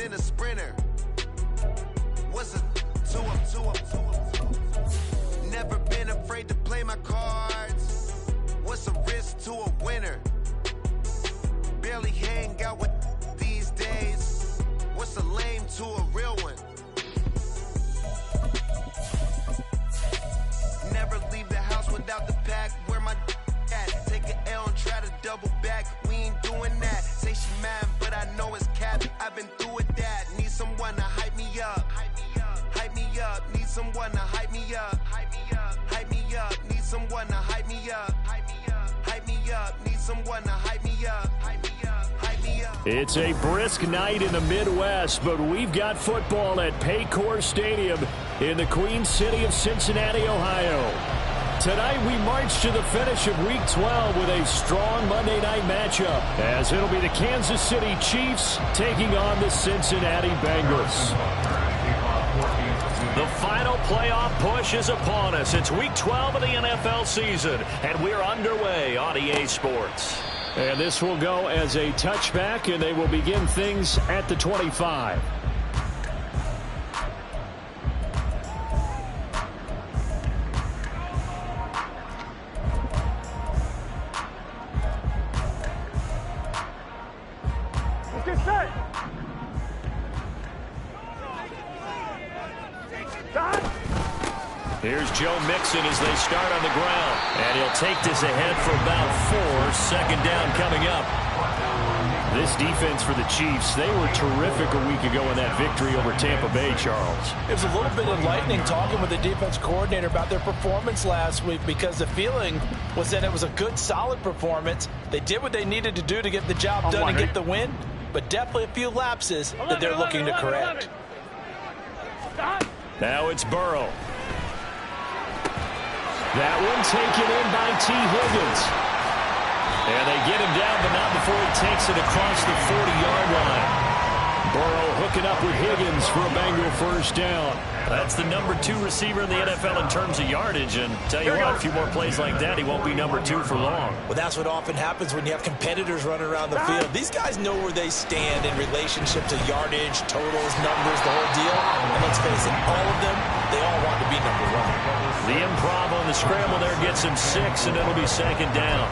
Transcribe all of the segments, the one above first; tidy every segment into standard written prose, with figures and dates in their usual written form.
in a sprinter. What's a 2-up? Never been afraid to play my cards. What's a risk to a winner? Barely hang out with these days. What's a lame to a real one? Never leave the house without the pack. Where my at? Take an L and try to double back. We ain't doing that. Say she mad, but I know it's cap. I've been through with that. Need someone to hype me up. Hype me up. Need someone to hype me up. Hype me up. Need someone to hype me up. Hype me up. Need someone to hype me up. Hype me up. It's a brisk night in the Midwest, but we've got football at Paycor Stadium in the Queen City of Cincinnati, Ohio. Tonight we march to the finish of Week 12 with a strong Monday night matchup, as it'll be the Kansas City Chiefs taking on the Cincinnati Bengals. The final playoff push is upon us. It's Week 12 of the NFL season, and we're underway on EA Sports. And this will go as a touchback, and they will begin things at the 25. Here's Joe Mixon as they start on the ground. And he'll take this ahead for about 4. Second down coming up. This defense for the Chiefs, they were terrific a week ago in that victory over Tampa Bay, Charles. It was a little bit enlightening talking with the defense coordinator about their performance last week, because the feeling was that it was a good, solid performance. They did what they needed to do to get the job done and get the win, but definitely a few lapses that they're looking to correct. Now it's Burrow. That one taken in by T. Higgins. And they get him down, but not before he takes it across the 40-yard line. Burrow hooking up with Higgins for a Bengal first down. That's the number 2 receiver in the NFL in terms of yardage. And tell you what, a few more plays like that, he won't be number 2 for long. Well, that's what often happens when you have competitors running around the field. These guys know where they stand in relationship to yardage, totals, numbers, the whole deal. And let's face it, all of them, they all want to be number 1. The improv on the scramble there gets him 6, and it'll be second down.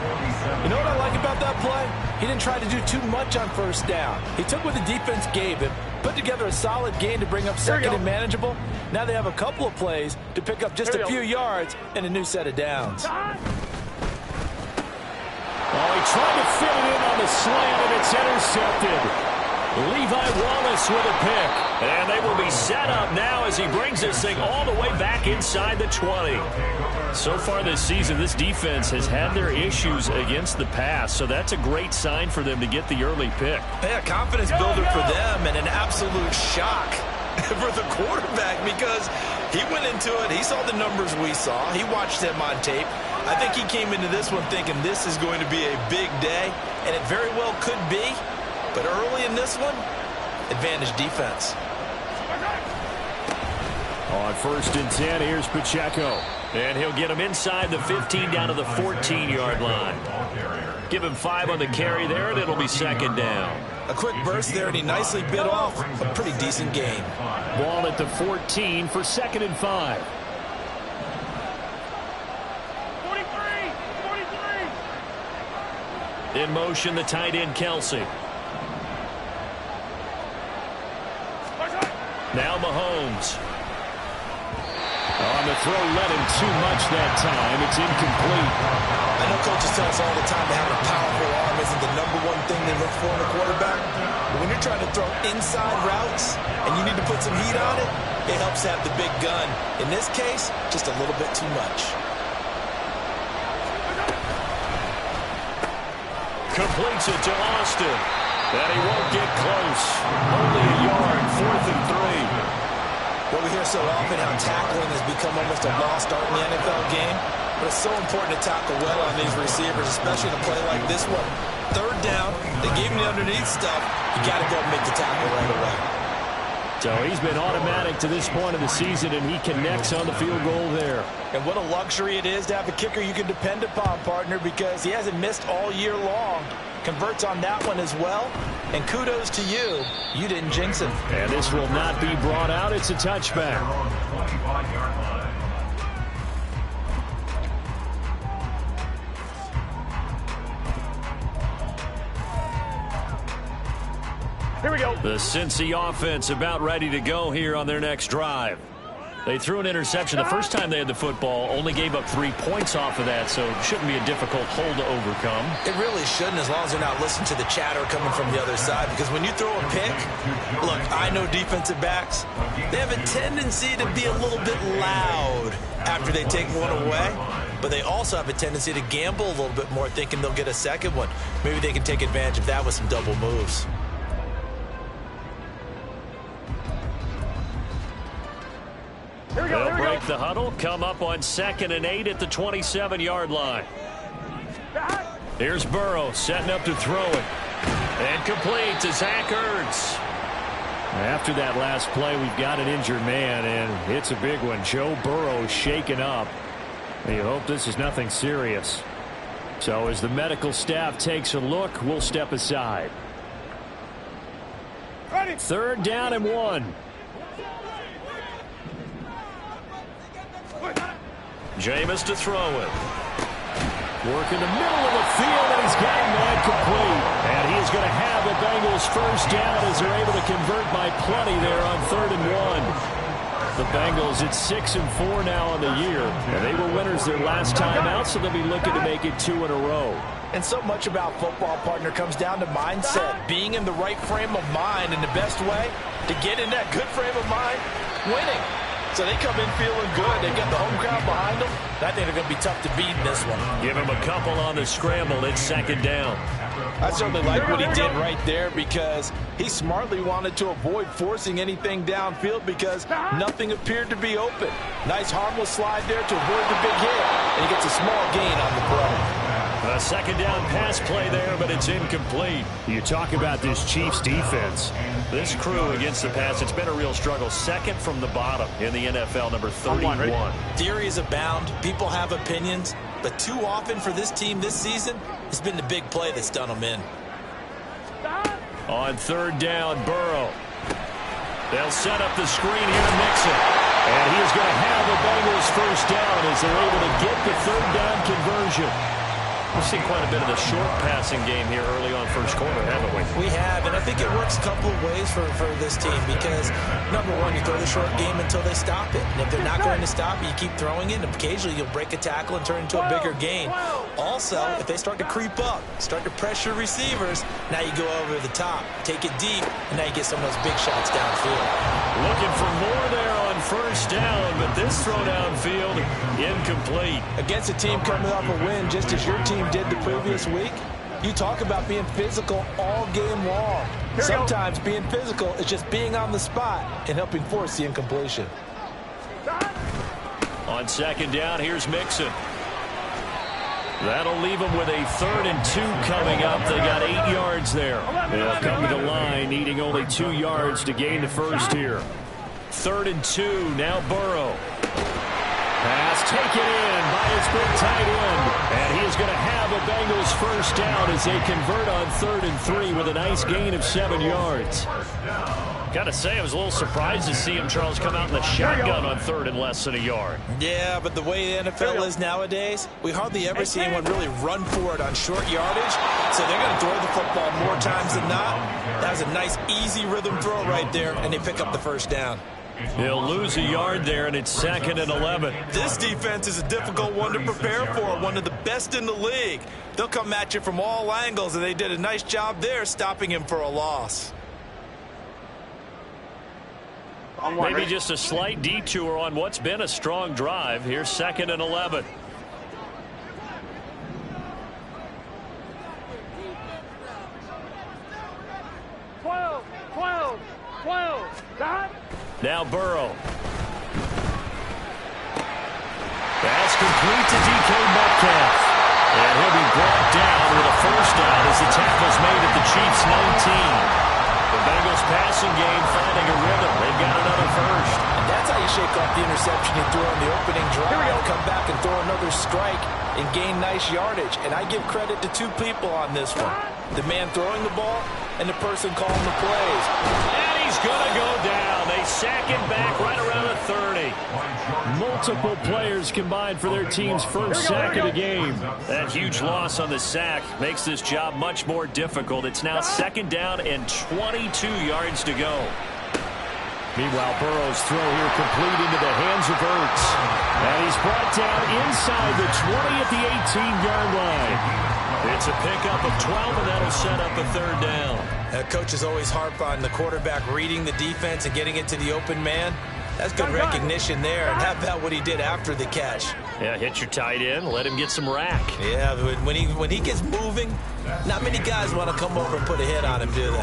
You know what I like about that play? He didn't try to do too much on first down. He took what the defense gave him, put together a solid gain to bring up second and manageable. Now they have a couple of plays to pick up just a few yards and a new set of downs. Oh, he tried to fit it in on the slant, and it's intercepted. Levi Wallace with a pick. And they will be set up now as he brings this thing all the way back inside the 20. So far this season, this defense has had their issues against the pass, so that's a great sign for them to get the early pick. Yeah, confidence builder for them, and an absolute shock for the quarterback, because he went into it, he saw the numbers we saw, he watched them on tape. I think he came into this one thinking this is going to be a big day, and it very well could be. But early in this one, advantage defense. On 1st and 10, here's Pacheco. And he'll get him inside the 15 down to the 14-yard line. Give him 5 on the carry there, and it'll be second down. A quick burst there, and he nicely bit off a pretty decent gain. Ball at the 14 for 2nd and 5. 43. In motion, the tight end, Kelsey. Now Mahomes. On the throw, led him too much that time. It's incomplete. I know coaches tell us all the time that having a powerful arm isn't the number 1 thing they look for in a quarterback. But when you're trying to throw inside routes and you need to put some heat on it, it helps have the big gun. In this case, just a little bit too much. Completes it to Austin. And he won't get close. Only a yard, 4th and 3. Well, we hear so often how tackling has become almost a lost art in the NFL game. But it's so important to tackle well on these receivers, especially in a play like this one. 3rd down, they gave him the underneath stuff. You got to go and make the tackle right away. So he's been automatic to this point of the season, and he connects on the field goal there. And what a luxury it is to have a kicker you can depend upon, partner, because he hasn't missed all year long. Converts on that one as well. And kudos to you. You didn't jinx him. And this will not be brought out. It's a touchback. Here we go. The Cincy offense about ready to go here on their next drive. They threw an interception the first time they had the football, only gave up 3 points off of that, so it shouldn't be a difficult hole to overcome. It really shouldn't, as long as they're not listening to the chatter coming from the other side, because when you throw a pick, look, I know defensive backs, they have a tendency to be a little bit loud after they take one away, but they also have a tendency to gamble a little bit more, thinking they'll get a second one. Maybe they can take advantage of that with some double moves. They'll break the huddle, come up on 2nd and 8 at the 27-yard line. Here's Burrow setting up to throw it. And complete to Zach Ertz. After that last play, we've got an injured man, and it's a big one. Joe Burrow shaken up. You hope this is nothing serious. So as the medical staff takes a look, we'll step aside. 3rd down and 1. Jameis to throw it. Work in the middle of the field, and he's got him man complete. And he is going to have the Bengals first down as they're able to convert by plenty there on 3rd and 1. The Bengals at 6-4 now on the year. And they were winners their last time out, so they'll be looking to make it 2 in a row. And so much about football, partner, comes down to mindset. Being in the right frame of mind, and the best way to get in that good frame of mind, winning. So they come in feeling good. They get the home crowd behind them. I think they're going to be tough to beat in this one. Give him a couple on the scramble. It's 2nd down. I certainly like what he did right there, because he smartly wanted to avoid forcing anything downfield because nothing appeared to be open. Nice harmless slide there to avoid the big hit, and he gets a small gain on the play. A 2nd down pass play there, but it's incomplete. You talk about this Chiefs defense. This crew against the pass, it's been a real struggle. 2nd from the bottom in the NFL, number 31. Theories abound. People have opinions. But too often for this team this season, it's been the big play that's done them in. On 3rd down, Burrow. They'll set up the screen here to Mixon. And he is going to have the Bengals first down as they're able to get the 3rd down conversion. We've seen quite a bit of the short passing game here early on first quarter, haven't we? We have, and I think it works a couple of ways for this team because, number one, you throw the short game until they stop it. And if they're not going to stop it, you keep throwing it, and occasionally you'll break a tackle and turn into a bigger gain. Also, if they start to creep up, start to pressure receivers, now you go over the top, take it deep, and now you get some of those big shots downfield. Looking for more there on first down, but this throw downfield incomplete. Against a team coming off a win, just as your team did the previous week, you talk about being physical all game long. Sometimes being physical is just being on the spot and helping force the incompletion. On 2nd down, here's Mixon. That'll leave them with a 3rd and 2 coming up. They got 8 yards there. They'll come to the line, needing only 2 yards to gain the first here. 3rd and 2, now Burrow. Pass taken in by his big tight end. And he is going to have the Bengals first down as they convert on 3rd and 3 with a nice gain of 7 yards. Got to say, I was a little surprised to see him, Charles, come out in the shotgun on 3rd and less than a yard. Yeah, but the way the NFL is nowadays, we hardly ever see anyone really run for it on short yardage. So they're going to throw the football more times than not. That was a nice, easy rhythm throw right there, and they pick up the first down. He'll lose a yard there, and it's 2nd and 11. This defense is a difficult one to prepare for, one of the best in the league. They'll come at you from all angles, and they did a nice job there stopping him for a loss. Maybe just a slight detour on what's been a strong drive. Here's 2nd and 11. Now Burrow. Pass complete to DK Metcalf. And he'll be brought down with a first down as the tackle's made at the Chiefs' 19. The Bengals passing game finding a rhythm. They've got another first. And that's how you shake off the interception you threw on the opening drive. Come back and throw another strike and gain nice yardage. And I give credit to 2 people on this one. The man throwing the ball and the person calling the plays. And he's going to go down. They sack him back right around the 30. Multiple players combined for their team's first sack of the game. That huge loss on the sack makes this job much more difficult. It's now 2nd down and 22 yards to go. Meanwhile, Burrow's throw here complete into the hands of Ertz. And he's brought down inside the 20 at the 18-yard line. It's a pickup of 12, and that'll set up a 3rd down. Coaches always harp on the quarterback reading the defense and getting it to the open man. That's good recognition there. And how about what he did after the catch? Yeah, hit your tight end, let him get some rack. Yeah, when he gets moving, not many guys want to come over and put a hit on him, do they?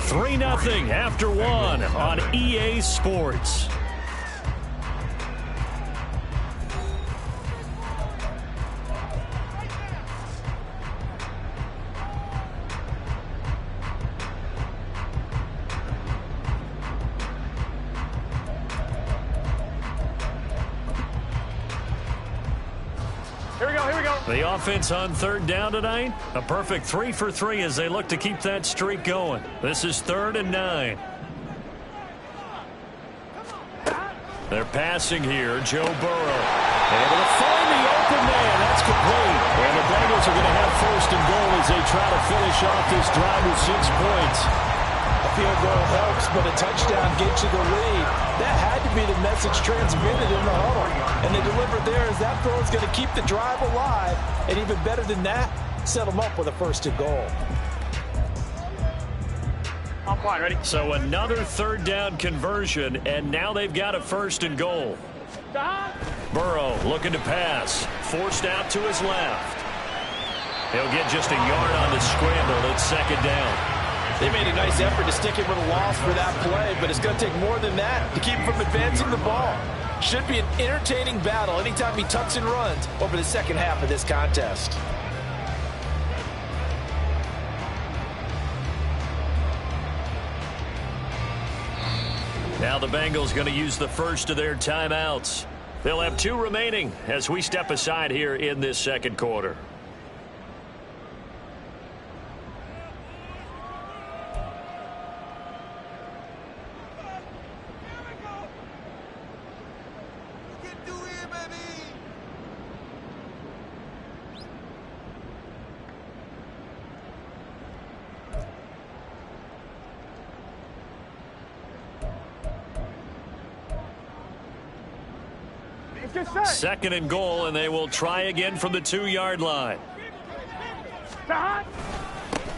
3-0 after 1 on EA Sports. The offense on 3rd down tonight, a perfect 3 for 3 as they look to keep that streak going. This is 3rd and 9. They're passing here, Joe Burrow. Able to find the open man. That's complete. And the Bengals are going to have 1st and goal as they try to finish off this drive with 6 points. A field goal helps, but a touchdown gets you the lead. That had to be the message transmitted in the huddle. And they delivered there as that throw is going to keep the drive alive. And even better than that, set them up with a 1st and goal. I'm fine, ready? So another 3rd down conversion, and now they've got a 1st and goal. Burrow looking to pass. Forced out to his left. He'll get just a yard on the scramble. It's 2nd down. They made a nice effort to stick him with a loss for that play, but it's going to take more than that to keep him from advancing the ball. Should be an entertaining battle anytime he tucks and runs over the 2nd half of this contest. Now the Bengals going to use the first of their timeouts. They'll have 2 remaining as we step aside here in this 2nd quarter. Second and goal, and they will try again from the 2-yard line.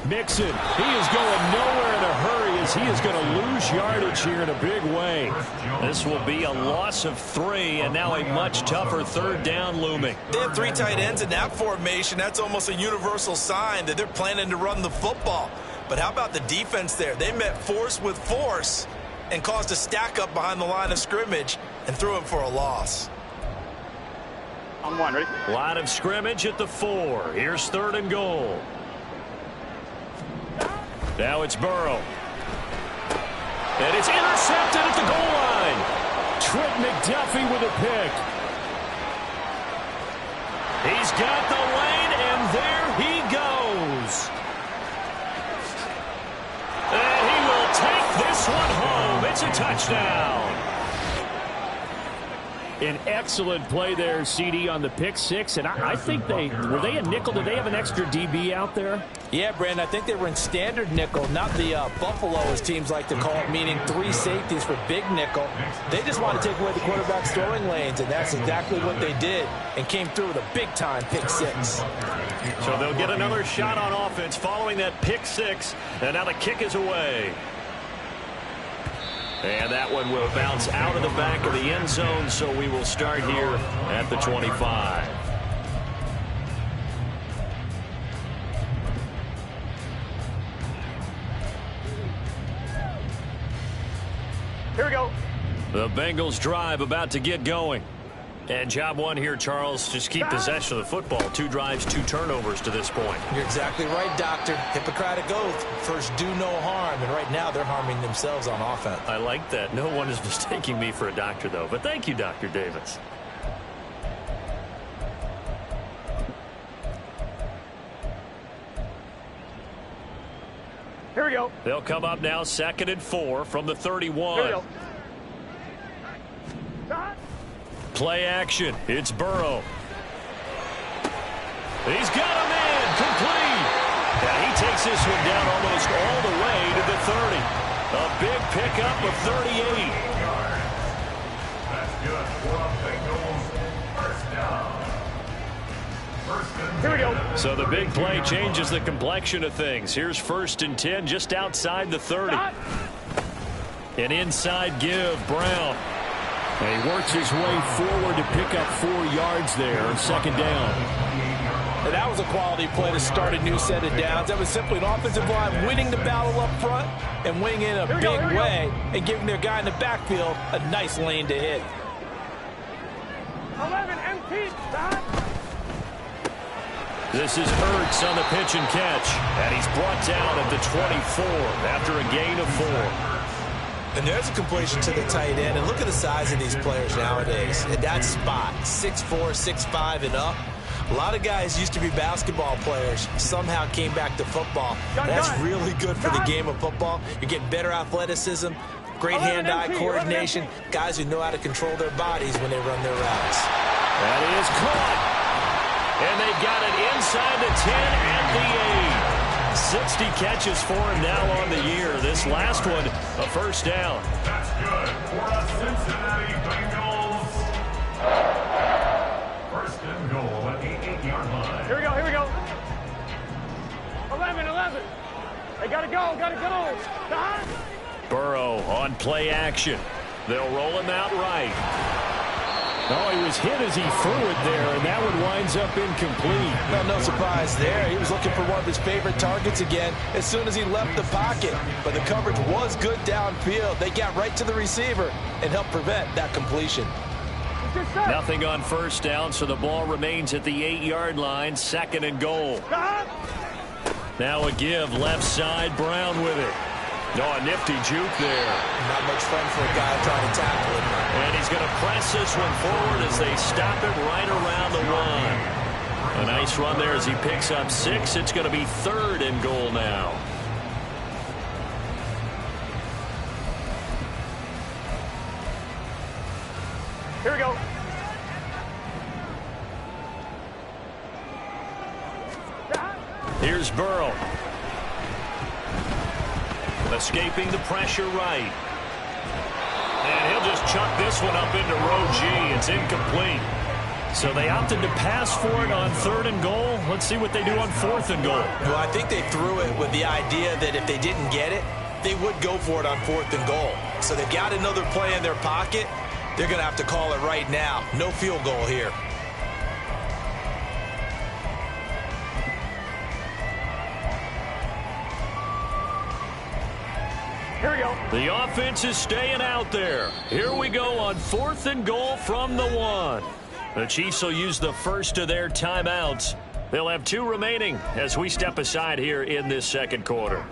Mixon, he is going nowhere in a hurry as he is going to lose yardage here in a big way. This will be a loss of 3, and now a much tougher 3rd down looming. They have 3 tight ends in that formation. That's almost a universal sign that they're planning to run the football. But how about the defense there? They met force with force and caused a stack up behind the line of scrimmage and threw him for a loss. On 1, ready? Line of scrimmage at the 4. Here's 3rd and goal. Now it's Burrow. And it's intercepted at the goal line. Trent McDuffie with a pick. He's got the lane, and there he goes. And he will take this one home. It's a touchdown. An excellent play there, CD, on the pick 6. And I think were they a nickel? Did they have an extra DB out there? Yeah, Brandon, I think they were in standard nickel, not the Buffalo, as teams like to call it, meaning 3 safeties for big nickel. They just want to take away the quarterback's throwing lanes, and that's exactly what they did and came through with a big-time pick 6. So they'll get another shot on offense following that pick 6, and now the kick is away. And that one will bounce out of the back of the end zone, so we will start here at the 25. Here we go. The Bengals drive about to get going. And job 1 here, Charles, just keep possession of the football. 2 drives, 2 turnovers to this point. You're exactly right, Doctor. Hippocratic oath. First, do no harm. And right now, they're harming themselves on offense. I like that. No one is mistaking me for a doctor, though. But thank you, Dr. Davis. Here we go. They'll come up now 2nd and 4 from the 31. Here we go. Play action. It's Burrow. He's got him in. Complete. And he takes this one down almost all the way to the 30. A big pickup of 38. Here we go. So the big play changes the complexion of things. Here's 1st and 10 just outside the 30. An inside give, Brown. And he works his way forward to pick up 4 yards there on 2nd down. And that was a quality play to start a new set of downs. That was simply an offensive line winning the battle up front and winning in a big way and giving their guy in the backfield a nice lane to hit. 11 empty. This is Ertz on the pitch and catch. And he's brought down at the 24 after a gain of 4. And there's a completion to the tight end. And look at the size of these players nowadays. At that spot, 6'4", 6'5", and up. A lot of guys used to be basketball players, somehow came back to football. That's really good for the game of football. You're getting better athleticism, great hand-eye coordination, guys who know how to control their bodies when they run their routes. That is caught. And they've got it inside the 10 and the 8. 60 catches for him now on the year. This last one, a 1st down. That's good for the Cincinnati Bengals. 1st and goal at the 8-yard line. Here we go. Here we go. 11. They gotta go. Burrow on play action. They'll roll him out right. Oh, he was hit as he threw it there, and that one winds up incomplete. Well, no surprise there. He was looking for one of his favorite targets again as soon as he left the pocket. But the coverage was good downfield. They got right to the receiver and helped prevent that completion. Nothing on 1st down, so the ball remains at the 8-yard line, 2nd and goal. Now a give, left side, Brown with it. No, a nifty juke there. Not much fun for a guy trying to tackle it. And he's going to press this one forward as they stop it right around the 1. A nice run there as he picks up 6. It's going to be 3rd and goal now. Here we go. Here's Burrow. Escaping the pressure right. And he'll just chuck this one up into row G. It's incomplete. So they opted to pass for it on 3rd and goal. Let's see what they do on 4th and goal. Well, I think they threw it with the idea that if they didn't get it, they would go for it on 4th and goal. So they've got another play in their pocket. They're going to have to call it right now. No field goal here. Here we go. The offense is staying out there. Here we go on 4th and goal from the 1. The Chiefs will use the first of their timeouts. They'll have 2 remaining as we step aside here in this 2nd quarter.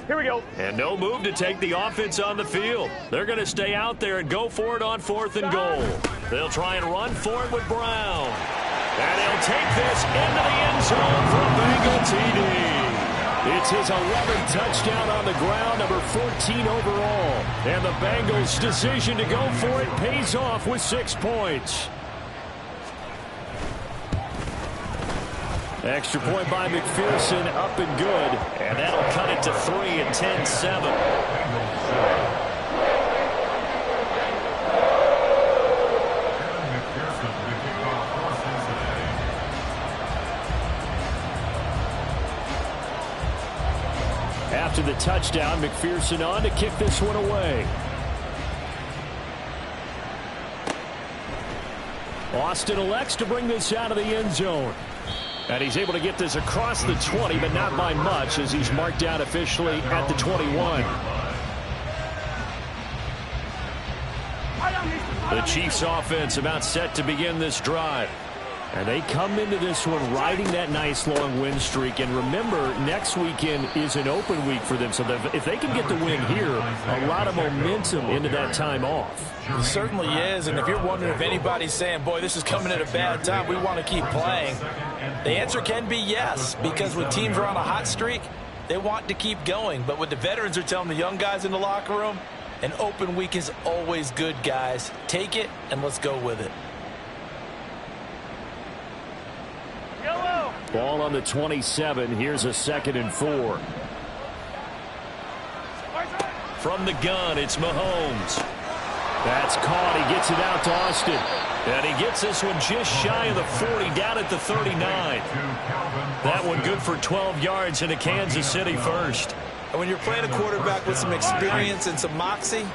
Here we go. And no move to take the offense on the field. They're going to stay out there and go for it on 4th and goal. They'll try and run for it with Brown. And he'll take this into the end zone for a Bengal TD. It's his 11th touchdown on the ground, number 14 overall. And the Bengals' decision to go for it pays off with 6 points. Extra point by McPherson, up and good. And that'll cut it to 3 and 10-7. After the touchdown, McPherson on to kick this one away. Austin elects to bring this out of the end zone. And he's able to get this across the 20, but not by much, as he's marked out officially at the 21. The Chiefs offense about set to begin this drive. And they come into this one riding that nice long win streak. And remember, next weekend is an open week for them. So if they can get the win here, a lot of momentum into that time off. It certainly is. And if you're wondering if anybody's saying, boy, this is coming at a bad time, we want to keep playing, the answer can be yes. Because when teams are on a hot streak, they want to keep going. But what the veterans are telling the young guys in the locker room, an open week is always good, guys. Take it and let's go with it. Ball on the 27. Here's a 2nd and 4. From the gun, it's Mahomes. That's caught. He gets it out to Austin. And he gets this one just shy of the 40, down at the 39. That one good for 12 yards into Kansas City first. And when you're playing a quarterback with some experience and some moxie,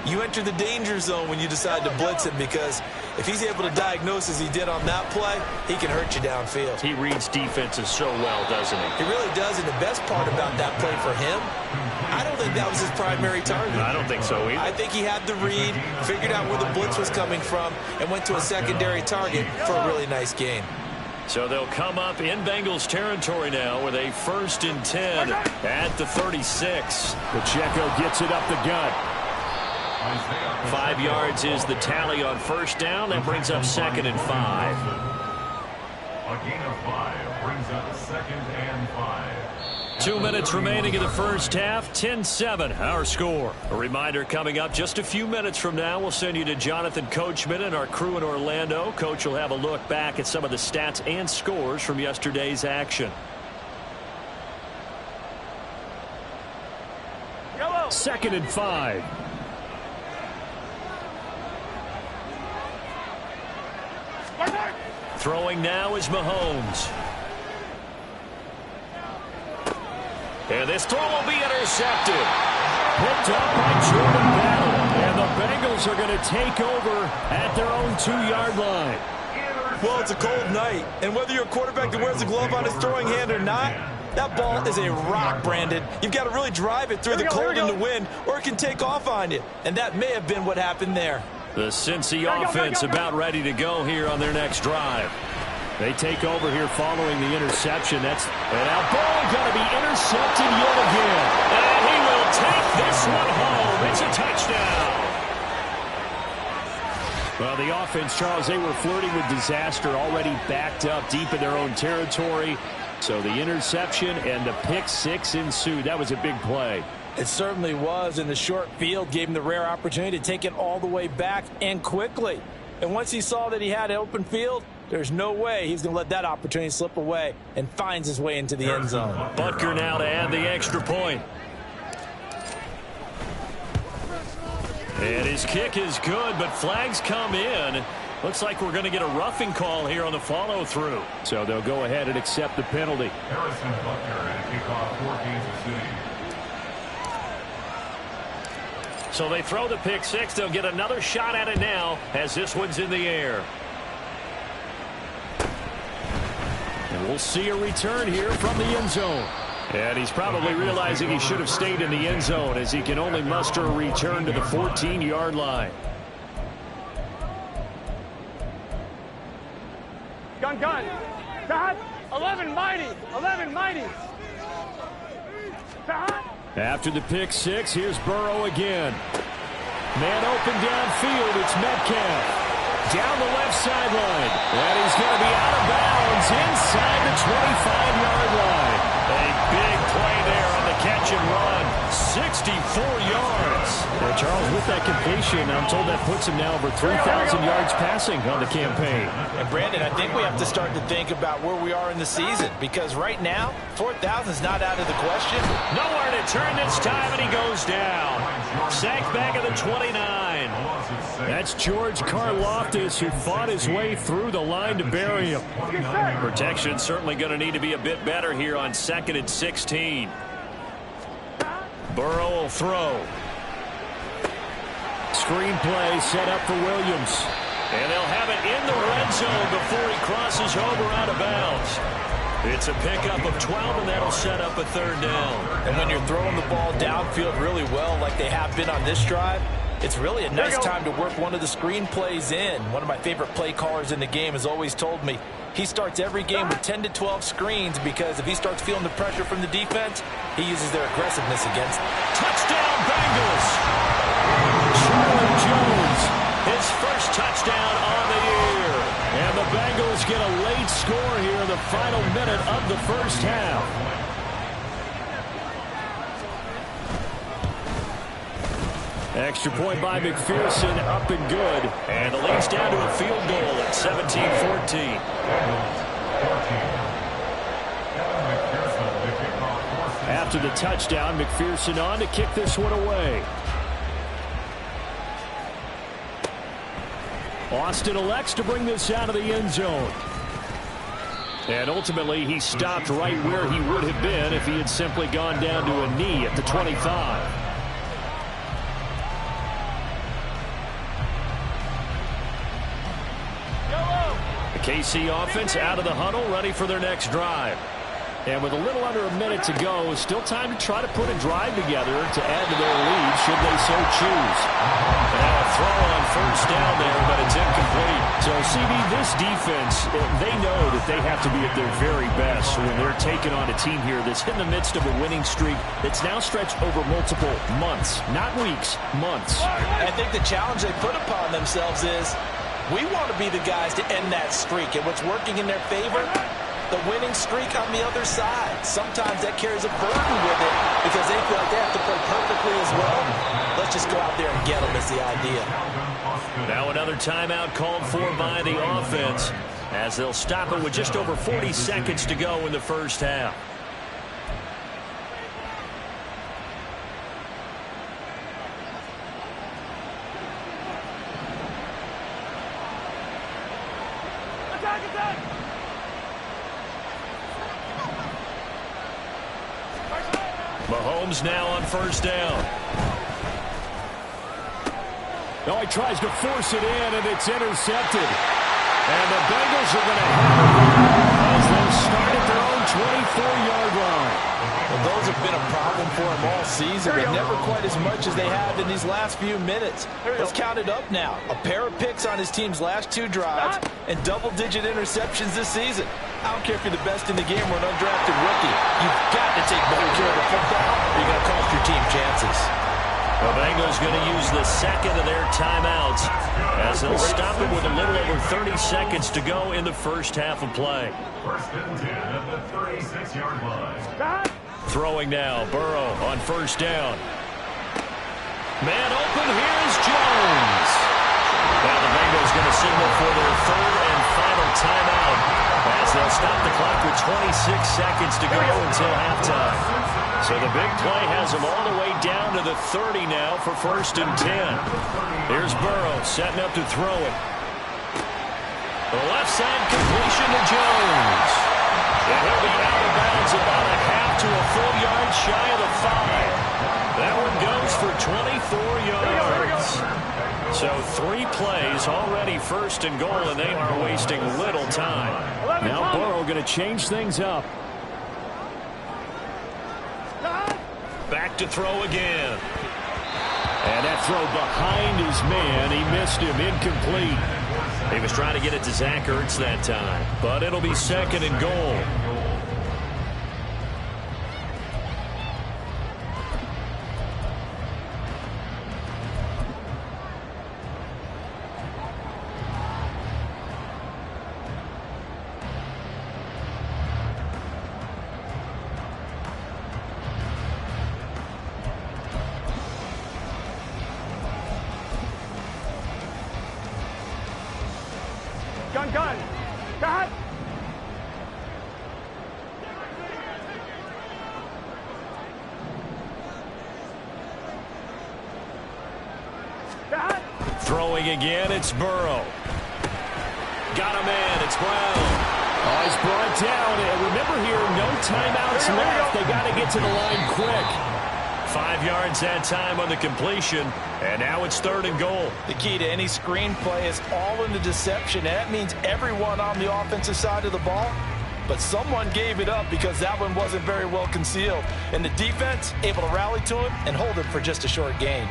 you enter the danger zone when you decide to blitz him, because if he's able to diagnose as he did on that play, he can hurt you downfield. He reads defenses so well, doesn't he? He really does, and the best part about that play for him, I don't think that was his primary target. I don't think so either. I think he had the read, figured out where the blitz was coming from, and went to a secondary target for a really nice gain. So they'll come up in Bengals territory now with a 1st and 10 at the 36. Pacheco gets it up the gut. 5 yards is the tally on 1st down. That brings up 2nd and 5. A gain of 5 brings up 2nd and 5. 2 minutes remaining in the first half. 10-7 our score. A reminder coming up just a few minutes from now. We'll send you to Jonathan Coachman and our crew in Orlando. Coach will have a look back at some of the stats and scores from yesterday's action. 2nd and 5. Throwing now is Mahomes. And this throw will be intercepted. Picked up by Jordan Battle. And the Bengals are going to take over at their own 2-yard line. Well, it's a cold night, and whether you're a quarterback that wears a glove on his throwing hand or not, that ball is a rock, Brandon. You've got to really drive it through the cold and the wind, or it can take off on you. And that may have been what happened there. The Cincy offense about ready to go here on their next drive. They take over here following the interception. That's an out ball going to be intercepted yet again. And he will take this one home. It's a touchdown. Well, the offense, Charles, they were flirting with disaster, already backed up deep in their own territory. So the interception and the pick six ensued. That was a big play. It certainly was, and the short field gave him the rare opportunity to take it all the way back and quickly. And once he saw that he had open field, there's no way he's going to let that opportunity slip away, and finds his way into the end zone. Butker now to add the extra point. And his kick is good, but flags come in. Looks like we're going to get a roughing call here on the follow-through. So they'll go ahead and accept the penalty. Harrison Butker and a kickoff for Kansas City. So they throw the pick six. They'll get another shot at it now as this one's in the air. And we'll see a return here from the end zone. And he's probably realizing he should have stayed in the end zone, as he can only muster a return to the 14-yard line. Gun. Sahad, 11 mighty. Sahad. After the pick six, here's Burrow again. Man open downfield, it's Metcalf. Down the left sideline. And he's going to be out of bounds inside the 25-yard line. A big play there on the catch and run. 64 yards. Well, Charles, with that completion, I'm told that puts him now over 3,000 yards passing on the campaign. And Brandon, I think we have to start to think about where we are in the season, because right now, 4,000 is not out of the question. Nowhere to turn this time, and he goes down. Sacked back at the 29. That's George Karlaftis, who fought his way through the line to bury him. Protection certainly going to need to be a bit better here on 2nd and 16. Burrow will throw. Screenplay set up for Williams. And they'll have it in the red zone before he crosses over out of bounds. It's a pickup of 12, and that'll set up a 3rd down. And when you're throwing the ball downfield really well like they have been on this drive, it's really a nice time to work one of the screen plays in. One of my favorite play callers in the game has always told me, he starts every game with 10 to 12 screens because if he starts feeling the pressure from the defense, he uses their aggressiveness against them. Touchdown, Bengals! Chandler Jones, his first touchdown on the year. And the Bengals get a late score here in the final minute of the first half. Extra point by McPherson, up and good. And the lead's down to a field goal at 17-14. After the touchdown, McPherson on to kick this one away. Austin elects to bring this out of the end zone. And ultimately, he stopped right where he would have been if he had simply gone down to a knee at the 25. KC offense out of the huddle, ready for their next drive. And with a little under a minute to go, still time to try to put a drive together to add to their lead should they so choose. And a throw on first down there, but it's incomplete. So, CD, this defense, they know that they have to be at their very best when they're taking on a team here that's in the midst of a winning streak that's now stretched over multiple months, not weeks, months. I think the challenge they put upon themselves is we want to be the guys to end that streak. And what's working in their favor? The winning streak on the other side. Sometimes that carries a burden with it because they feel like they have to play perfectly as well. Let's just go out there and get them is the idea. Now another timeout called for by the offense as they'll stop it with just over 40 seconds to go in the first half. Mahomes now on first down. Oh, he tries to force it in, and it's intercepted. And the Bengals are going to have it as they start at their own 24-yard line. Well, those have been a problem for them all season, but never quite as much as they have in these last few minutes. Let's count it up now. A pair of picks on his team's last 2 drives and double-digit interceptions this season. I don't care if you're the best in the game or an undrafted rookie. You've got to take better care of the football or you're going to cost your team chances. The Bengals going to use the second of their timeouts as they'll stop it with a little over 30 seconds to go in the first half of play. First and 10 at the 36-yard line. Throwing now, Burrow on first down. Man open, here's Jones. Now the Bengals going to signal for their third and final timeout as they'll stop the clock with 26 seconds to go until halftime. So the big play has them all the way down to the 30 now for first and 10. Here's Burrow setting up to throw it. The left side completion to Jones. And he'll be out of bounds about a half to a full yard shy of the 5. That one goes for 24 yards. So 3 plays already first and goal, and they are wasting little time. Now Burrow going to change things up. Back to throw again. And that throw behind his man. He missed him. Incomplete. He was trying to get it to Zach Ertz that time, but it'll be second and goal. Gun. Cut. Throwing again, it's Burrow. Got a man, it's Brown. Oh, he's brought down. And remember here, no timeouts left. They got to get to the line quick. 5 yards that time on the completion, and now it's third and goal. The key to any screenplay is all in the deception. That means everyone on the offensive side of the ball, but someone gave it up because that one wasn't very well concealed. And the defense able to rally to him and hold it for just a short gain.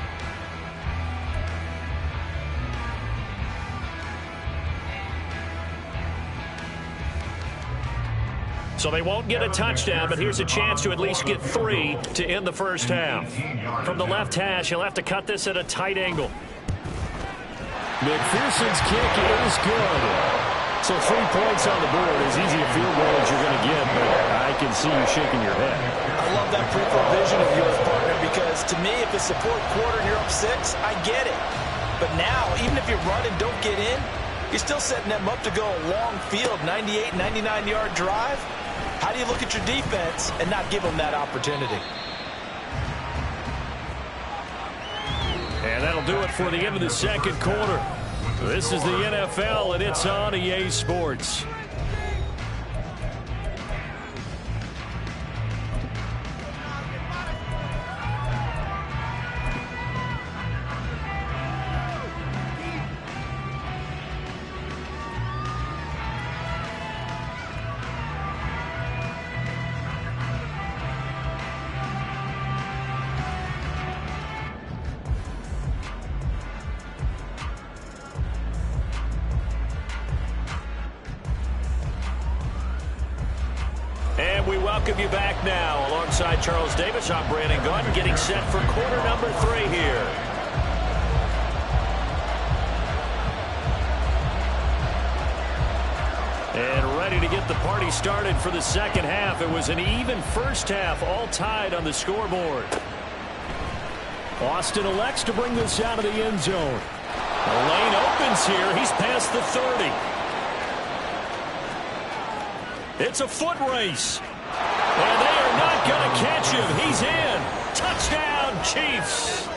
So they won't get a touchdown, but here's a chance to at least get 3 to end the first half. From the left hash, he'll have to cut this at a tight angle. McPherson's kick is good. So 3 points on the board, as easy a field goal as you're going to get, but I can see you shaking your head. I love that peripheral vision of yours, partner, because to me, if it's the fourth quarter and you're up 6, I get it. But now, even if you run and don't get in, you're still setting them up to go a long field, 98, 99-yard drive. How do you look at your defense and not give them that opportunity? And that'll do it for the end of the second quarter. This is the NFL, and it's on EA Sports. And we welcome you back now. Alongside Charles Davis, I'm Brandon Gaudin, getting set for quarter number 3 here. And ready to get the party started for the second half. It was an even first half, all tied on the scoreboard. Austin elects to bring this out of the end zone. The lane opens here. He's past the 30. It's a foot race. And they are not going to catch him. He's in. Touchdown, Chiefs.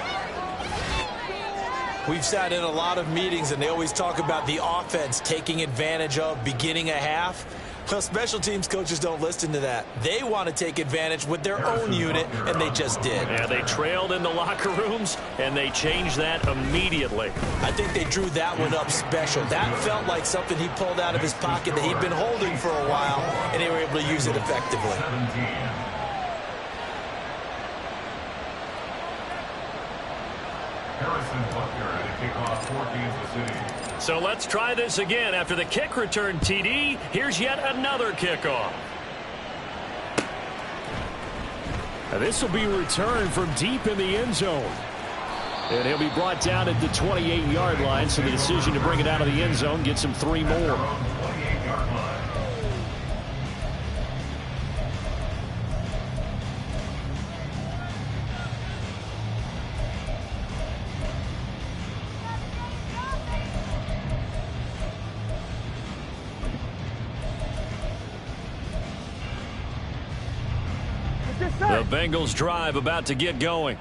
We've sat in a lot of meetings, and they always talk about the offense taking advantage of beginning a half. Well, special teams coaches don't listen to that. They want to take advantage with their own unit, and they just did. Yeah, they trailed in the locker rooms, and they changed that immediately. I think they drew that one up special. That felt like something he pulled out of his pocket that he'd been holding for a while, and they were able to use it effectively. Harrison Butker to kick off for Kansas City. So let's try this again. After the kick return TD, here's yet another kickoff. This will be returned from deep in the end zone. And he'll be brought down at the 28-yard line, so the decision to bring it out of the end zone gets him 3 more. 28-yard line. The Bengals drive about to get going.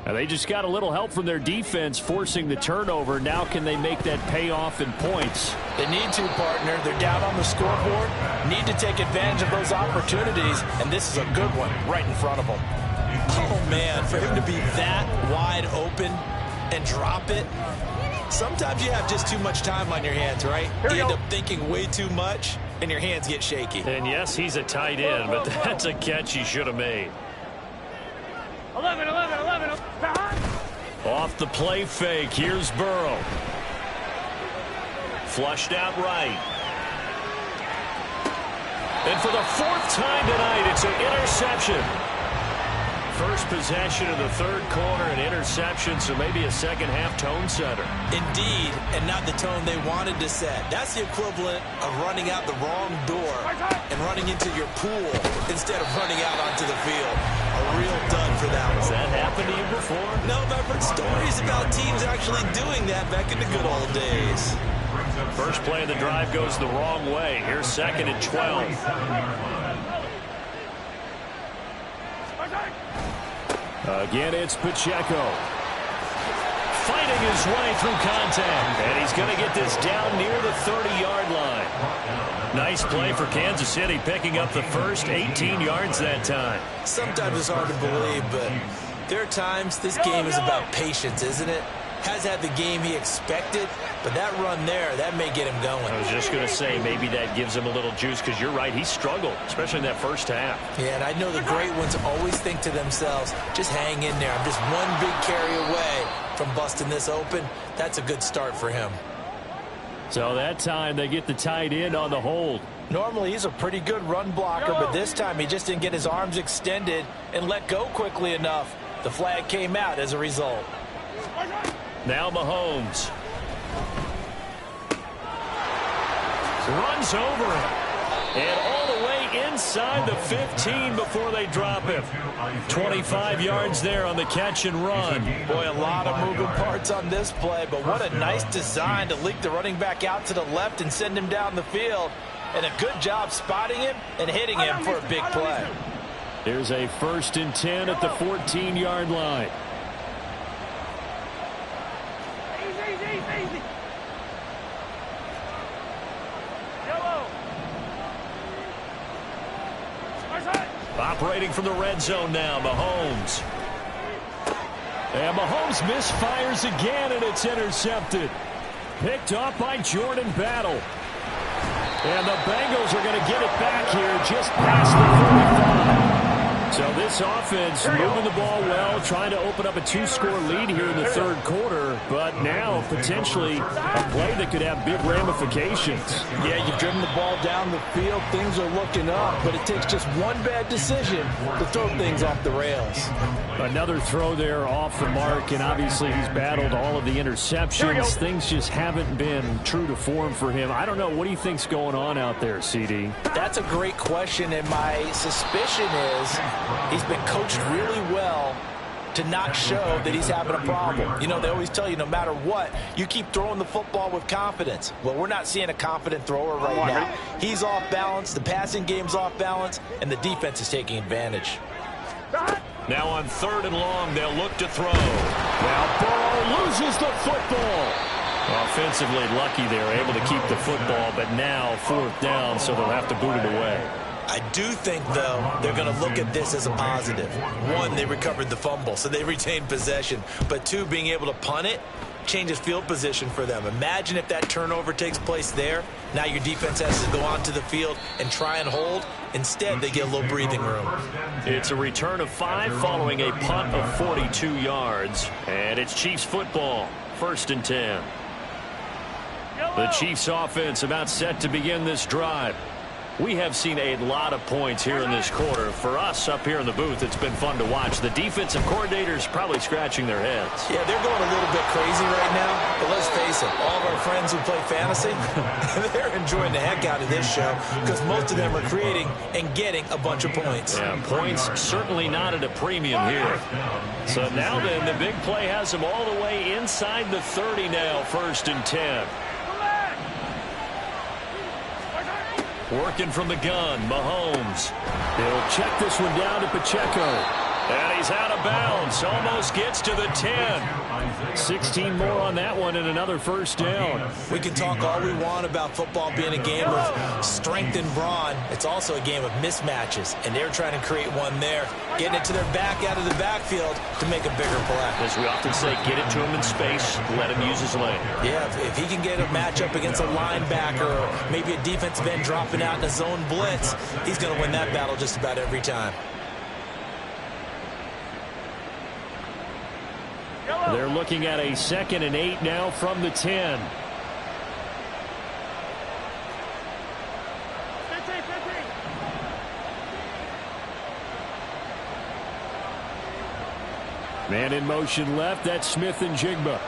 Now they just got a little help from their defense forcing the turnover. Now can they make that pay off in points? They need to, partner. They're down on the scoreboard. Need to take advantage of those opportunities, and this is a good one right in front of them. Oh, man, for him to be that wide open and drop it. Sometimes you have just too much time on your hands, right? You end up thinking way too much, and your hands get shaky. And yes, he's a tight end, but that's a catch he should have made. 11. Off the play fake, here's Burrow. Flushed out right. And for the 4th time tonight, it's an interception. First possession of the third quarter, an interception, so maybe a second-half tone setter. Indeed, and not the tone they wanted to set. That's the equivalent of running out the wrong door and running into your pool instead of running out onto the field. A real dud for that one. Has that happened to you before? No, but I've heard stories about teams actually doing that back in the good old days. First play of the drive goes the wrong way. Here's 2nd and 12. Again, it's Pacheco. Fighting his way through contact. And he's going to get this down near the 30-yard line. Nice play for Kansas City, picking up the first 18 yards that time. Sometimes it's hard to believe, but there are times this game is about patience, isn't it? Has had the game he expected, but that run there, that may get him going. I was just going to say, maybe that gives him a little juice, because you're right, he struggled, especially in that first half. Yeah, and I know the great ones always think to themselves, just hang in there. I'm just one big carry away from busting this open. That's a good start for him. So that time they get the tight end on the hold. Normally, he's a pretty good run blocker, but this time he just didn't get his arms extended and let go quickly enough. The flag came out as a result. Now Mahomes. Runs over him. And all the way inside the 15 before they drop him. 25 yards there on the catch and run. Boy, a lot of moving parts on this play, but what a nice design to leak the running back out to the left and send him down the field. And a good job spotting him and hitting him for a big play. There's a 1st and 10 at the 14-yard line. Easy. Operating from the red zone now, Mahomes. And Mahomes misfires again, and it's intercepted. Picked off by Jordan Battle. And the Bengals are going to get it back here just past the 45. So this offense moving the ball well, trying to open up a 2-score lead here in the 3rd quarter, but now potentially a play that could have big ramifications. Yeah, you've driven the ball down the field. Things are looking up, but it takes just one bad decision to throw things off the rails. Another throw there off the mark, and obviously he's battled all of the interceptions. Things just haven't been true to form for him. I don't know. What do you think's going on out there, CD? That's a great question, and my suspicion is he's been coached really well to not show that he's having a problem. You know, they always tell you no matter what, you keep throwing the football with confidence. Well, we're not seeing a confident thrower right now. He's off balance, the passing game's off balance, and the defense is taking advantage. Now on 3rd and long, they'll look to throw. Now Burrow loses the football. Offensively lucky they were able to keep the football, but now 4th down, so they'll have to boot it away. I do think, though, they're going to look at this as a positive. 1, they recovered the fumble, so they retained possession. But 2, being able to punt it changes field position for them. Imagine if that turnover takes place there. Now your defense has to go onto the field and try and hold. Instead, they get a little breathing room. It's a return of 5 following a punt of 42 yards. And it's Chiefs football, 1st and 10. The Chiefs offense about set to begin this drive. We have seen a lot of points here in this quarter. For us up here in the booth, it's been fun to watch. The defensive coordinators probably scratching their heads. Yeah, they're going a little bit crazy right now. But let's face it, all of our friends who play fantasy, they're enjoying the heck out of this show because most of them are creating and getting a bunch of points. Yeah, points certainly not at a premium here. So now then, the big play has them all the way inside the 30 now, 1st and 10. Working from the gun, Mahomes. He'll check this one down to Pacheco. And he's out of bounds. Almost gets to the 10. 16 more on that one and another 1st down. We can talk all we want about football being a game of strength and brawn. It's also a game of mismatches, and they're trying to create one there, getting it to their back out of the backfield to make a bigger play. As we often say, get it to him in space, let him use his lane. Yeah, if he can get a matchup against a linebacker or maybe a defensive end dropping out in a zone blitz, he's going to win that battle just about every time. They're looking at a 2nd and 8 now from the 10. Man in motion left. That's Smith and Jigba.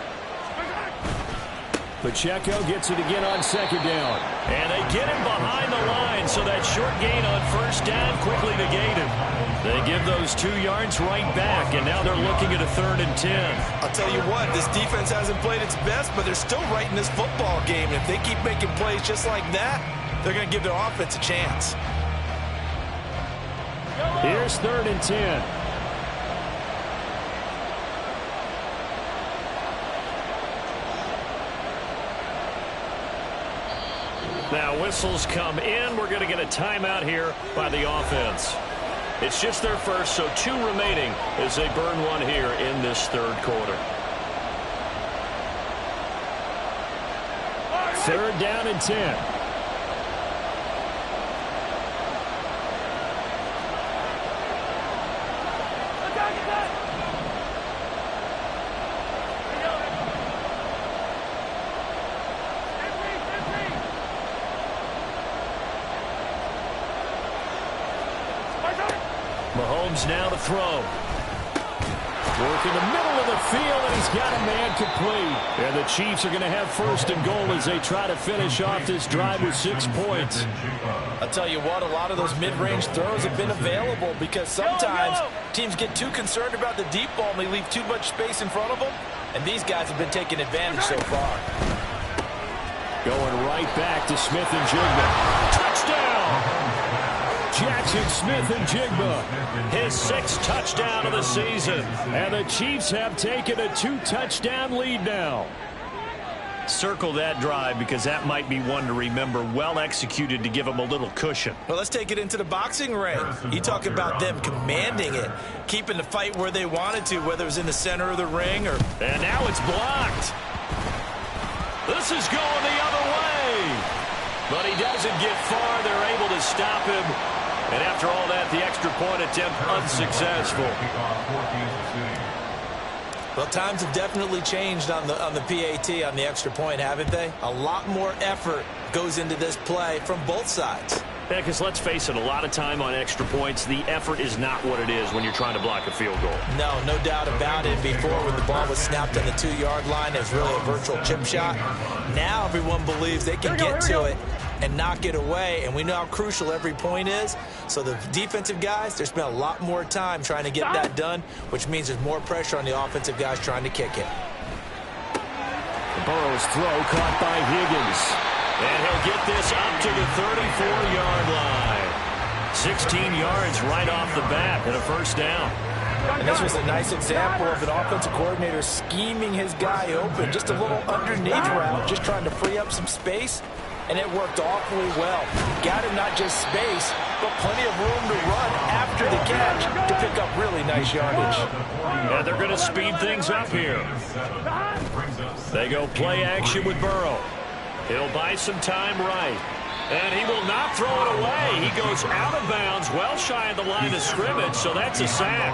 Pacheco gets it again on 2nd down. And they get him behind the line, so that short gain on 1st down quickly negated. They give those 2 yards right back, and now they're looking at a 3rd and 10. I'll tell you what, this defense hasn't played its best, but they're still right in this football game. And if they keep making plays just like that, they're going to give their offense a chance. Here's 3rd and 10. Now whistles come in. We're going to get a timeout here by the offense. It's just their first, so 2 remaining as they burn one here in this 3rd quarter. 3rd down and 10. Mahomes now to throw. Work in the middle of the field, and he's got a man complete. And the Chiefs are going to have first and goal as they try to finish off this drive with 6 points. I'll tell you what, a lot of those mid-range throws have been available because sometimes teams get too concerned about the deep ball and they leave too much space in front of them. And these guys have been taking advantage so far. Going right back to Smith and Jigba. Touchdown! Jackson Smith-Njigba, his 6th touchdown of the season. And the Chiefs have taken a 2-touchdown lead now. Circle that drive because that might be one to remember. Well executed to give them a little cushion. Well, let's take it into the boxing ring. You talk about them commanding it, keeping the fight where they wanted to, whether it was in the center of the ring or... And now it's blocked. This is going the other way. But he doesn't get far. They're able to stop him. And after all that, the extra point attempt unsuccessful. Well, times have definitely changed on the PAT, on the extra point, haven't they? A lot more effort goes into this play from both sides. Yeah, because let's face it, a lot of time on extra points, the effort is not what it is when you're trying to block a field goal. No doubt about it. Before, when the ball was snapped on the 2-yard line, it was really a virtual chip shot. Now everyone believes they can get to it and knock it away, and we know how crucial every point is. So the defensive guys, they spent a lot more time trying to get that done, which means there's more pressure on the offensive guys trying to kick it. Burrow's throw caught by Higgins. And he'll get this up to the 34-yard line. 16 yards right off the bat and a first down. And this was a nice example of an offensive coordinator scheming his guy open. Just a little underneath route, just trying to free up some space. And it worked awfully well. Got him not just space, but plenty of room to run after the catch to pick up really nice yardage. Yeah, they're going to speed things up here. They go play action with Burrow. He'll buy some time right. And he will not throw it away. He goes out of bounds, well shy of the line of scrimmage, so that's a sack.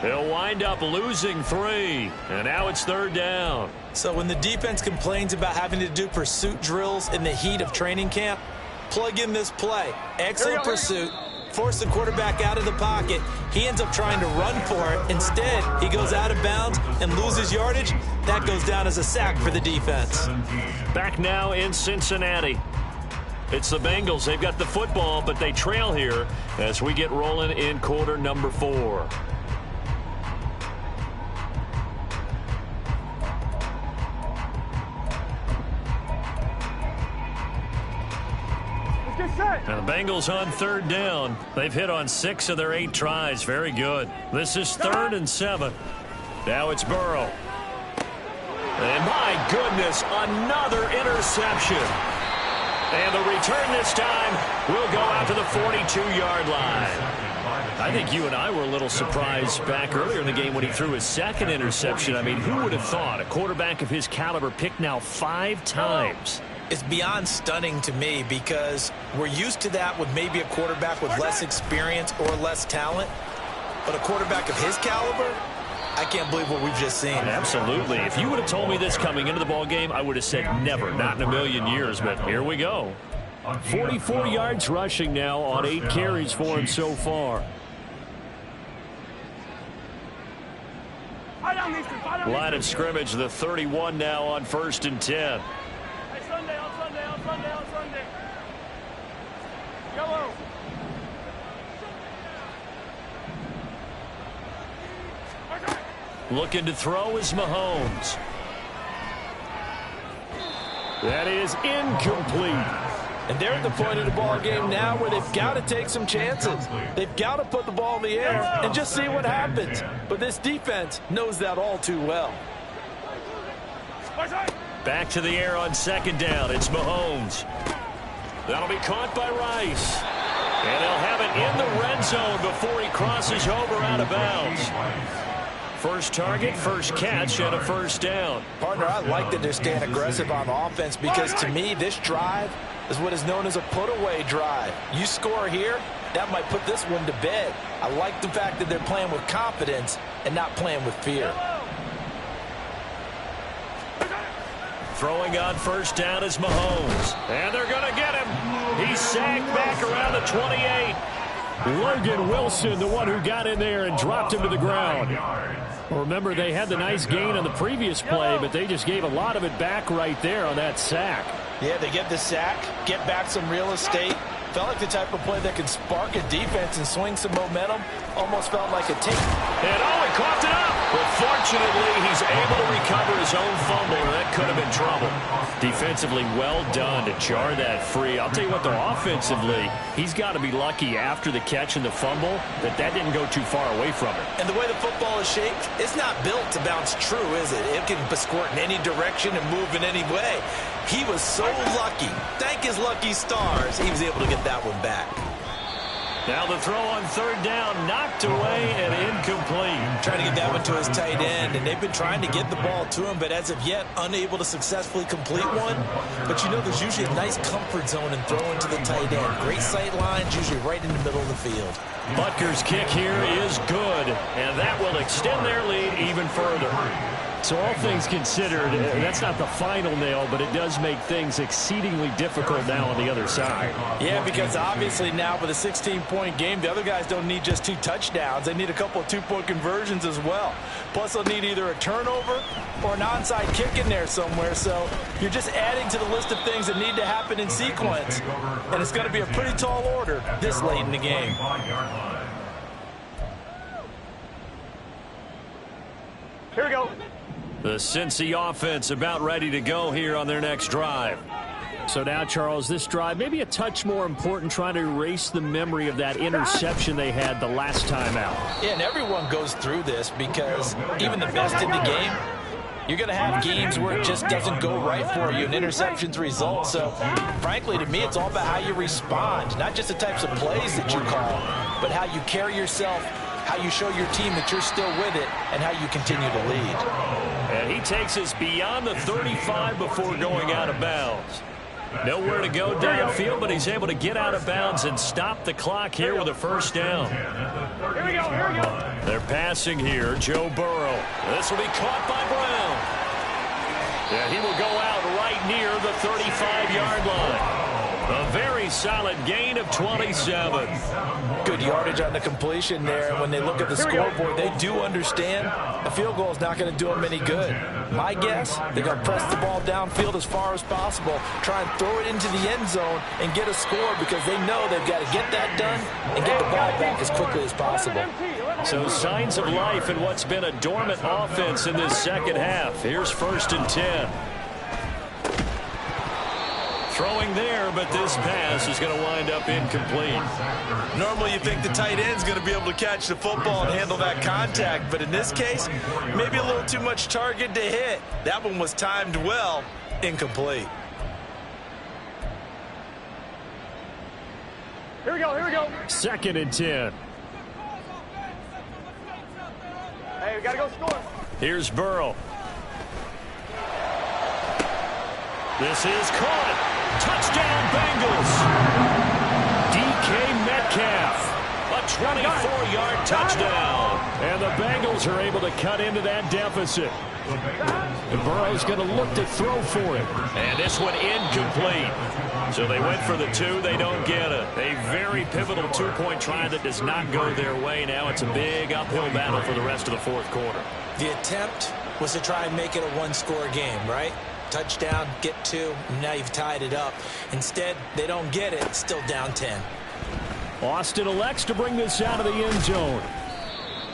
He'll wind up losing 3. And now it's 3rd down. So when the defense complains about having to do pursuit drills in the heat of training camp, plug in this play. Excellent pursuit. Force the quarterback out of the pocket. He ends up trying to run for it. Instead, he goes out of bounds and loses yardage. That goes down as a sack for the defense. Back now in Cincinnati. It's the Bengals. They've got the football, but they trail here as we get rolling in quarter number 4. Now the Bengals on 3rd down. They've hit on 6 of their 8 tries. Very good. This is 3rd and 7. Now it's Burrow. And my goodness, another interception. And the return this time will go out to the 42-yard line. I think you and I were a little surprised back earlier in the game when he threw his 2nd interception. I mean, who would have thought a quarterback of his caliber picked now 5 times? It's beyond stunning to me because we're used to that with maybe a quarterback with less experience or less talent. But a quarterback of his caliber, I can't believe what we've just seen. Absolutely. If you would have told me this coming into the ball game, I would have said never, not in a million years. But here we go. 44 yards rushing now on 8 carries for him so far. Line of scrimmage, the 31 now on 1st and 10. On Sunday. Yellow. Looking to throw is Mahomes. That is incomplete. And they're at the point of the ball game now where they've got to take some chances. They've got to put the ball in the air and just see what happens. But this defense knows that all too well. Back to the air on 2nd down. It's Mahomes. That'll be caught by Rice. And they'll have it in the red zone before he crosses over out of bounds. First target, first catch, and a 1st down. Partner, I like that they're staying aggressive on offense because to me, this drive is what is known as a put-away drive. You score here, that might put this one to bed. I like the fact that they're playing with confidence and not playing with fear. Throwing on 1st down is Mahomes. And they're going to get him. He's sacked back around the 28. Logan Wilson, the one who got in there and dropped him to the ground. Remember, they had the nice gain on the previous play, but they just gave a lot of it back right there on that sack. Yeah, they get the sack, get back some real estate. Felt like the type of play that can spark a defense and swing some momentum. Almost felt like a take. And he coughed it up. But fortunately, he's able to recover his own fumble, or that could have been trouble. Defensively, well done to jar that free. I'll tell you what, though, offensively, he's got to be lucky after the catch and the fumble that didn't go too far away from it. And the way the football is shaped, it's not built to bounce true, is it? It can squirt in any direction and move in any way. He was so lucky. Thank his lucky stars, he was able to get that one back. Now the throw on third down, knocked away and incomplete. Trying to get that one to his tight end, and they've been trying to get the ball to him, but as of yet, unable to successfully complete one. But you know, there's usually a nice comfort zone in throwing to the tight end. Great sight lines, usually right in the middle of the field. Butker's kick here is good, and that will extend their lead even further. So all things considered, that's not the final nail, but it does make things exceedingly difficult now on the other side. Yeah, because obviously now with a 16-point game, the other guys don't need just 2 touchdowns. They need a couple of 2-point conversions as well. Plus, they'll need either a turnover or an onside kick in there somewhere. So you're just adding to the list of things that need to happen in sequence. And it's going to be a pretty tall order this late in the game. Here we go. The Cincy offense about ready to go here on their next drive. So now, Charles, this drive maybe a touch more important, trying to erase the memory of that interception they had the last time out. Yeah, and everyone goes through this because even the best in the game, you're going to have games where it just doesn't go right for you, and interceptions result. So, frankly, to me, it's all about how you respond, not just the types of plays that you call, but how you carry yourself, how you show your team that you're still with it, and how you continue to lead. And he takes us beyond the 35 before going out of bounds. Nowhere to go downfield, but he's able to get out of bounds and stop the clock here with a first down. Here we go, here we go. They're passing here, Joe Burrow. This will be caught by Brown. Yeah, he will go out right near the 35-yard line. A very solid gain of 27. Good yardage on the completion there. When they look at the scoreboard, they do understand a field goal is not going to do them any good. My guess, they're going to press the ball downfield as far as possible, try and throw it into the end zone and get a score because they know they've got to get that done and get the ball back as quickly as possible. So signs of life in what's been a dormant offense in this second half. Here's 1st and 10. Throwing there, but this pass is going to wind up incomplete. Normally you think the tight end's going to be able to catch the football and handle that contact, but in this case, maybe a little too much target to hit. That one was timed well, incomplete. Here we go, here we go. 2nd and 10. Hey, we got to go score. Here's Burrow. This is caught. Touchdown, Bengals. DK Metcalf. A 24-yard touchdown. And the Bengals are able to cut into that deficit. And Burrow's going to look to throw for it. And this one incomplete. So they went for the 2. They don't get it. A very pivotal 2-point try that does not go their way. Now it's a big uphill battle for the rest of the 4th quarter. The attempt was to try and make it a 1-score game, right? Touchdown, get 2, now you've tied it up. Instead, they don't get it, still down 10. Austin elects to bring this out of the end zone.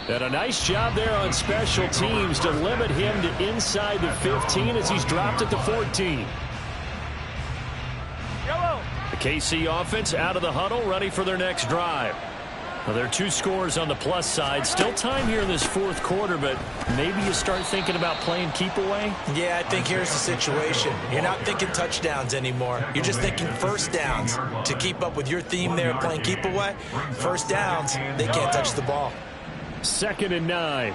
And a nice job there on special teams to limit him to inside the 15 as he's dropped at the 14. The KC offense out of the huddle, ready for their next drive. Well, there are 2 scores on the plus side. Still time here in this 4th quarter, but maybe you start thinking about playing keep away? Yeah, I think here's the situation. You're not thinking touchdowns anymore. You're just thinking first downs. To keep up with your theme there, playing keep away, first downs, they can't touch the ball. 2nd and 9.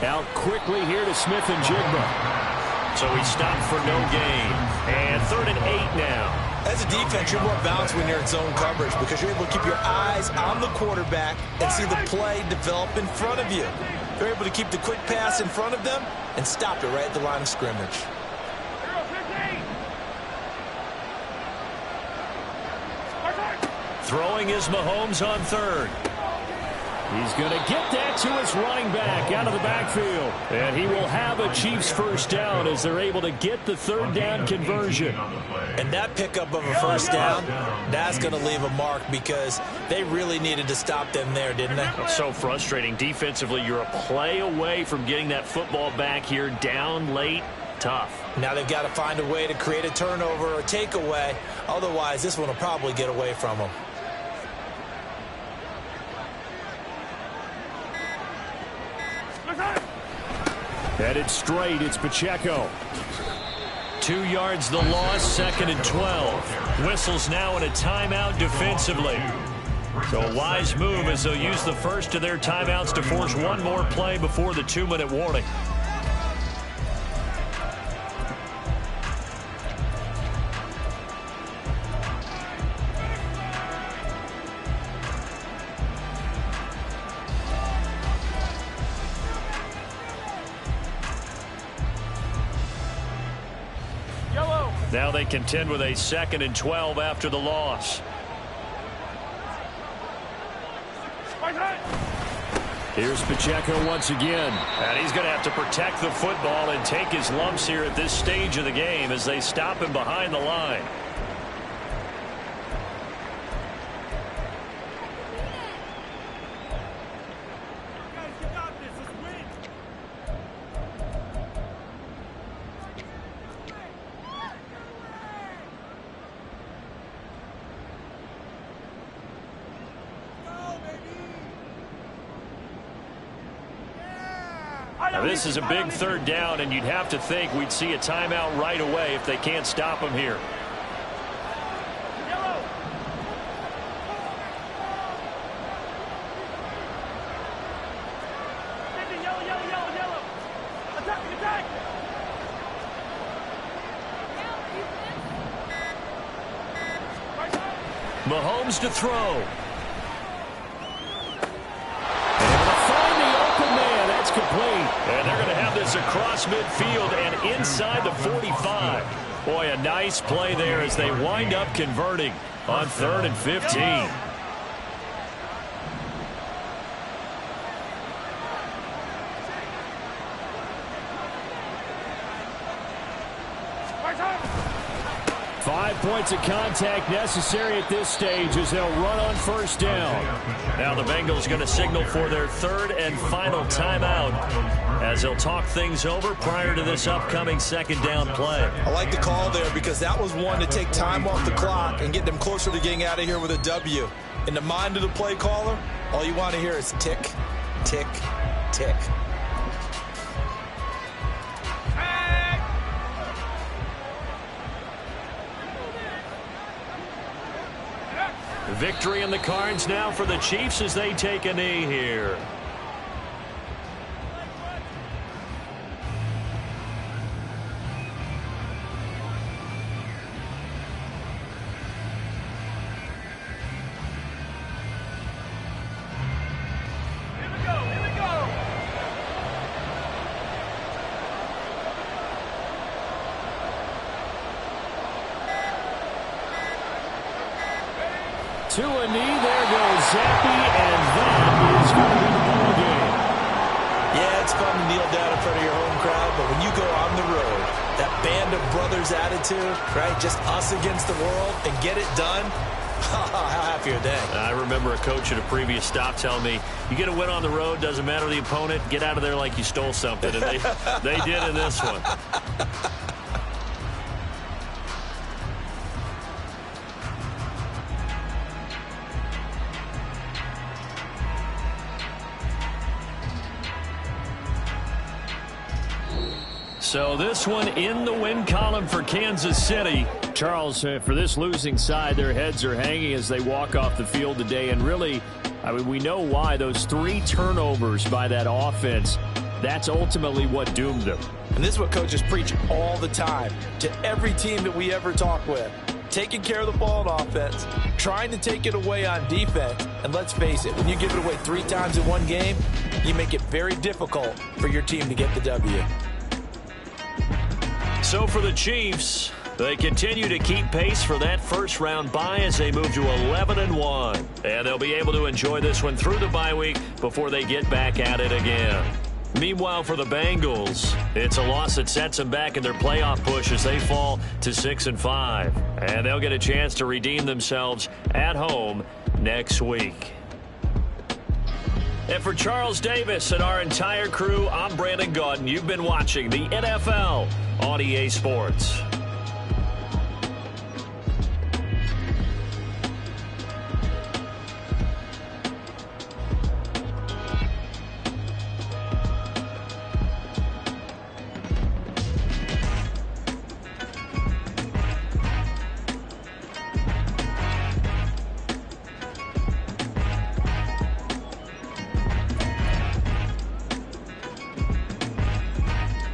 Out quickly here to Smith and Jigba. So he stopped for no gain. And 3rd and 8 now. As a defense, you're more balanced when you're in zone coverage because you're able to keep your eyes on the quarterback and see the play develop in front of you. You're able to keep the quick pass in front of them and stop it right at the line of scrimmage. Throwing is Mahomes on third. He's going to get that to his running back out of the backfield. And he will have a Chiefs first down as they're able to get the third down conversion. And that pickup of a first down, that's going to leave a mark because they really needed to stop them there, didn't they? It's so frustrating. Defensively, you're a play away from getting that football back here down late. Tough. Now they've got to find a way to create a turnover or takeaway. Otherwise, this one will probably get away from them. Headed straight, it's Pacheco. 2 yards the loss, 2nd and 12. Whistles now in a timeout defensively. So a wise move as they'll use the first of their timeouts to force one more play before the 2-minute warning. Now they contend with a 2nd and 12 after the loss. Here's Pacheco once again. And he's going to have to protect the football and take his lumps here at this stage of the game as they stop him behind the line. Now, this is a big third down, and you'd have to think we'd see a timeout right away if they can't stop him here. Mahomes to throw. Complete. And they're going to have this across midfield and inside the 45. Boy, a nice play there as they wind up converting on 3rd and 15. Five points of contact necessary at this stage as they'll run on first down. Now the Bengals going to signal for their 3rd and final timeout as they'll talk things over prior to this upcoming 2nd down play. I like the call there because that was one to take time off the clock and get them closer to getting out of here with a W. In the mind of the play caller, all you want to hear is tick, tick, tick. Victory in the cards now for the Chiefs as they take a knee here. To a knee, there goes Zappi, and that is going to be the ball game. Yeah, it's fun to kneel down in front of your home crowd, but when you go on the road, that band of brothers attitude, right, just us against the world, and get it done, how happy are they? I remember a coach at a previous stop telling me, you get a win on the road, doesn't matter the opponent, get out of there like you stole something, and they did in this one. So this one in the win column for Kansas City. Charles, for this losing side, their heads are hanging as they walk off the field today. And really, I mean, we know why. Those 3 turnovers by that offense, that's ultimately what doomed them. And this is what coaches preach all the time to every team that we ever talk with. Taking care of the ball on offense, trying to take it away on defense. And let's face it, when you give it away 3 times in one game, you make it very difficult for your team to get the W. So for the Chiefs, They continue to keep pace for that first-round bye as they move to 11-1. And they'll be able to enjoy this one through the bye week before they get back at it again. Meanwhile, for the Bengals, it's a loss that sets them back in their playoff push as they fall to 6-5. And they'll get a chance to redeem themselves at home next week. And for Charles Davis and our entire crew, I'm Brandon Gaudin. You've been watching the NFL on EA Sports.